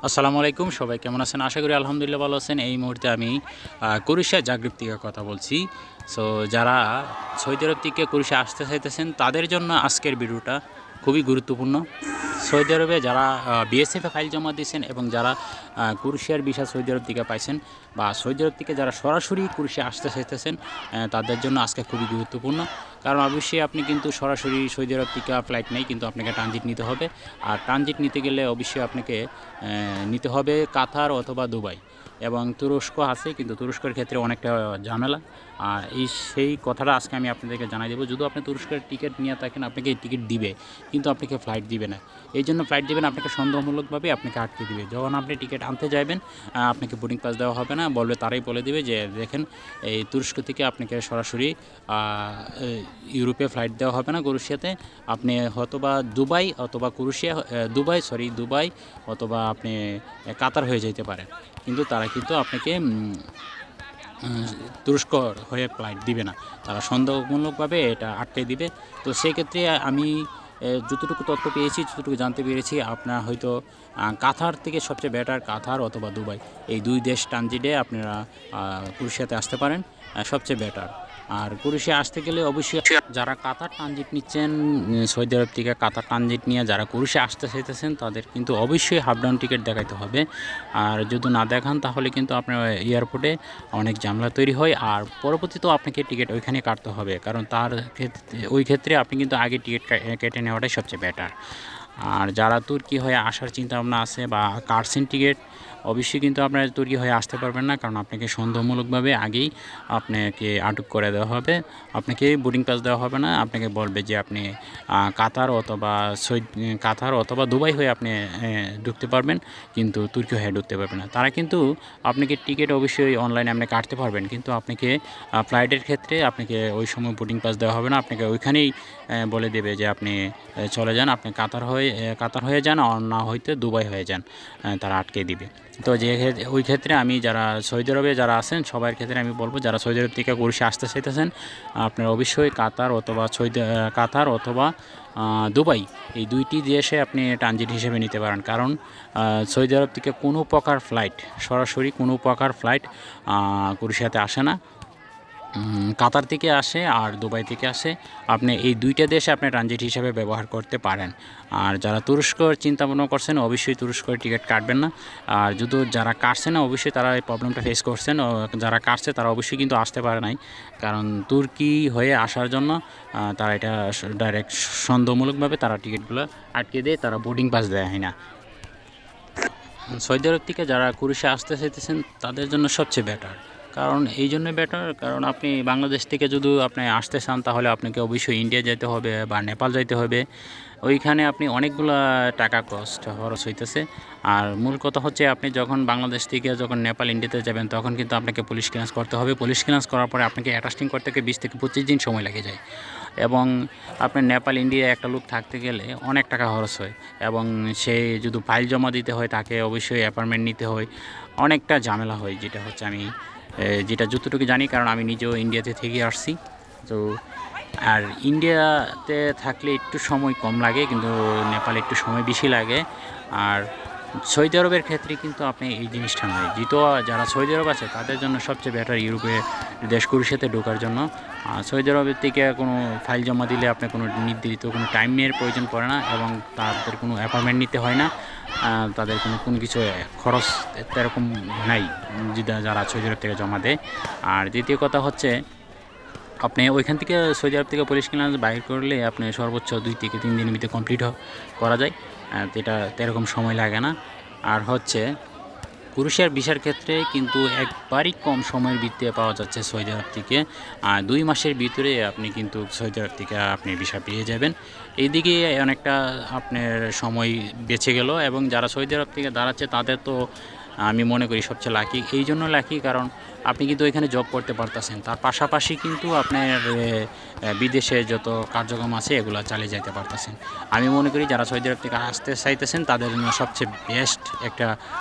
আসসালামু আলাইকুম, সবাই কেমন আছেন? আশা করি আলহামদুলিল্লাহ ভালো আছেন। এই মুহূর্তে আমি ক্রোয়েশিয়া জাগ্রেব থেকে কথা বলছি। সো যারা সৌদি আরব থেকে ক্রোয়েশিয়া আসতে চাইতেছেন তাদের জন্য আজকের ভিডিওটা খুবই গুরুত্বপূর্ণ। সৌদি আরবে যারা বিএসএফে ফাইল জমা দিয়েছেন এবং যারা ক্রোয়েশিয়ার ভিসা সৌদি আরব থেকে পাইছেন বা সৌদি আরব থেকে যারা সরাসরি ক্রোয়েশিয়া আসতে চাইতেছেন তাদের জন্য আজকে খুবই গুরুত্বপূর্ণ। কারণ অবশ্যই আপনি কিন্তু সরাসরি সৌদি আরব থেকে ফ্লাইট নেই, কিন্তু আপনাকে ট্রানজিট নিতে হবে। আর ট্রানজিট নিতে গেলে অবশ্যই আপনাকে নিতে হবে কাতার অথবা দুবাই, এবং তুরস্ক আছে, কিন্তু তুরস্কের ক্ষেত্রে অনেকটা ঝামেলা। আর সেই কথাটা আজকে আমি আপনাদেরকে জানাই দেবো। যদি আপনি তুরস্কের টিকিট নিয়ে থাকেন, আপনাকে টিকিট দিবে, কিন্তু আপনাকে ফ্লাইট দিবে না। এই জন্য ফ্লাইট দিবেন আপনাকে সন্দেহমূলকভাবে আপনাকে আটকে দিবে। যখন আপনি টিকিট আনতে যাবেন, আপনাকে বোর্ডিং পাস দেওয়া হবে না, বলবে তারাই বলে দিবে যে দেখেন এই তুরস্ক থেকে আপনাকে সরাসরি ইউরোপে ফ্লাইট দেওয়া হবে না ক্রোয়েশিয়াতে। আপনি হয়তোবা দুবাই অথবা ক্রোয়েশিয়া, দুবাই অথবা আপনি কাতার হয়ে যেতে পারেন, কিন্তু তারা কিন্তু আপনাকে তুরস্ক হয়ে ফ্লাইট দিবে না। তারা সন্দেহমূলকভাবে এটা আটকে দিবে। তো সেক্ষেত্রে আমি যতটুকু তথ্য পেয়েছি, যতটুকু জানতে পেরেছি, আপনার হয়তো কাতার থেকে সবচেয়ে বেটার কাতার অথবা দুবাই, এই দুই দেশ ট্রানজিটে আপনারা ক্রোয়েশিয়াতে আসতে পারেন, সবচেয়ে বেটার। আর ক্রোয়েশিয়া আসতে গেলে অবশ্যই যারা কাতার ট্রানজিট নিচ্ছেন, সৌদি আরব থেকে কাতার ট্রানজিট নিয়ে যারা ক্রোয়েশিয়া আসতে চাইতেছেন, তাদের কিন্তু অবশ্যই হাফ ডাউন টিকিট দেখাইতে হবে। আর যদি না দেখান তাহলে কিন্তু আপনার এয়ারপোর্টে অনেক ঝামেলা তৈরি হয়, আর পরবর্তীতেও আপনাকে টিকিট ওইখানে কাটতে হবে। কারণ ওই ক্ষেত্রে আপনি কিন্তু আগে টিকিট কেটে নেওয়াটাই সবচেয়ে বেটার। আর যারা তুর্কি হয়ে আসার চিন্তাভাবনা আছে বা কাটছেন টিকিট, অবশ্যই কিন্তু আপনারা তুর্কি হয়ে আসতে পারবেন না, কারণ আপনাকে সন্দেহমূলকভাবে আগেই আপনাকে আটক করে দেওয়া হবে। আপনাকে বোর্ডিং পাস দেওয়া হবে না। আপনাকে বলবে যে আপনি কাতার অথবা দুবাই হয়ে আপনি ঢুকতে পারবেন, কিন্তু তুর্কি হয়ে ঢুকতে পারবেন না। তারা কিন্তু আপনাকে টিকিট অবশ্যই অনলাইনে আপনি কাটতে পারবেন, কিন্তু আপনাকে ফ্লাইটের ক্ষেত্রে আপনাকে ওই সময় বোর্ডিং পাস দেওয়া হবে না। আপনাকে ওইখানেই বলে দেবে যে আপনি চলে যান, আপনি কাতার হয়ে যান, আর না হইতে দুবাই হয়ে যান, তারা আটকে দিবে। তো ওই ক্ষেত্রে আমি যারা সৌদি আরবে যারা আছেন সবার ক্ষেত্রে আমি বলবো, যারা সৌদি আরব থেকে ক্রোয়েশিয়া আসতে চাইতেছেন, আপনারা অবশ্যই কাতার অথবা দুবাই, এই দুইটি দেশে আপনি ট্রানজিট হিসেবে নিতে পারেন। কারণ সৌদি আরব থেকে সরাসরি কোনো প্রকার ফ্লাইট ক্রোয়েশিয়াতে আসে না। কাতার থেকে আসে আর দুবাই থেকে আসে। আপনি এই দুইটা দেশে আপনি ট্রানজিট হিসাবে ব্যবহার করতে পারেন। আর যারা তুরস্কর চিন্তা ভাবনা করছেন, অবশ্যই তুরস্কর টিকিট কাটবেন না। আর যদি যারা কাটছে না, অবশ্যই তারা এই প্রবলেমটা ফেস করছেন। যারা কাটছে তারা অবশ্যই কিন্তু আসতে পারে নাই, কারণ তুর্কি হয়ে আসার জন্য তারা এটা ডাইরেক্ট সন্দেহমূলকভাবে তারা টিকিটগুলো আটকে দেয়, তারা বোর্ডিং পাস দেয় হয় না। সৌদি আরব থেকে যারা ক্রোয়েশিয়া আসতে চাইতেছেন তাদের জন্য সবচেয়ে বেটার। কারণ এই জন্য বেটার, কারণ আপনি বাংলাদেশ থেকে যদি আপনি আসতে চান, তাহলে আপনাকে অবশ্যই ইন্ডিয়া যেতে হবে বা নেপাল যেতে হবে। ওইখানে আপনি অনেকগুলো টাকা খরচ হইতেছে। আর মূল কথা হচ্ছে, আপনি যখন বাংলাদেশ থেকে যখন নেপাল ইন্ডিয়াতে যাবেন, তখন কিন্তু আপনাকে পুলিশ ক্লিয়ারেন্স করতে হবে। পুলিশ ক্লিয়ারেন্স করার পরে আপনাকে অ্যাটাস্টিং করতে 20 থেকে 25 দিন সময় লেগে যায়। এবং আপনার নেপাল ইন্ডিয়ায় একটা লোক থাকতে গেলে অনেক টাকা খরচ হয়, এবং সে যদি ফাইল জমা দিতে হয়, তাকে অবশ্যই অ্যাপার্টমেন্ট নিতে হয়, অনেকটা ঝামেলা হয়। যেটা যতটুকু জানি, কারণ আমি নিজেও ইন্ডিয়াতে থেকে আসছি। তো আর ইন্ডিয়াতে থাকলে একটু সময় কম লাগে, কিন্তু নেপালে একটু সময় বেশি লাগে। আর সৌদি আরবের ক্ষেত্রে কিন্তু আপনি এই জিনিসটা নয়। যেহেতু যারা সৌদি আরব আছে তাদের জন্য সবচেয়ে বেটার ইউরোপে দেশ ক্রোয়েশিয়াতে ঢোকার জন্য। সৌদি আরবের থেকে কোনো ফাইল জমা দিলে আপনার কোনো নির্ধারিত কোনো টাইমের প্রয়োজন পড়ে না, এবং তাদের কোনো অ্যাপার্টমেন্ট নিতে হয় না, তাদের কোনো কিছু খরচ এরকম নাই যারা সৌদি আরব থেকে জমা দেয়। আর দ্বিতীয় কথা হচ্ছে, আপনি ওইখান থেকে সৌদি আরব থেকে পুলিশ ক্লিয়ারেন্স বাইর করলে আপনি সর্বোচ্চ 2 থেকে 3 দিনের ভিতরে কমপ্লিট করা যায়। এটা এরকম সময় লাগে না। আর হচ্ছে ক্রোয়েশিয়ার ভিসার ক্ষেত্রে কিন্তু একবারই কম সময়ের ভিত্তিতে পাওয়া যাচ্ছে সৌদি আরব থেকে। 2 মাসের ভিতরে আপনি কিন্তু সৌদি আরব থেকে আপনি ভিসা পেয়ে যাবেন। এইদিকে অনেকটা আপনার সময় বেঁচে গেল। এবং যারা সৌদি আরব থেকে দাঁড়াচ্ছে তাদের তো আমি মনে করি সবচেয়ে লাকি। এই জন্য লাকি, কারণ আপনি কিন্তু এখানে জব করতে পারতেছেন, তার পাশাপাশি কিন্তু আপনার বিদেশে যত কার্যক্রম আছে এগুলো চালিয়ে যেতে পারতেছেন। আমি মনে করি যারা সৌদি আরব থেকে আসতে চাইতেছেন তাদের জন্য সবচেয়ে বেস্ট একটা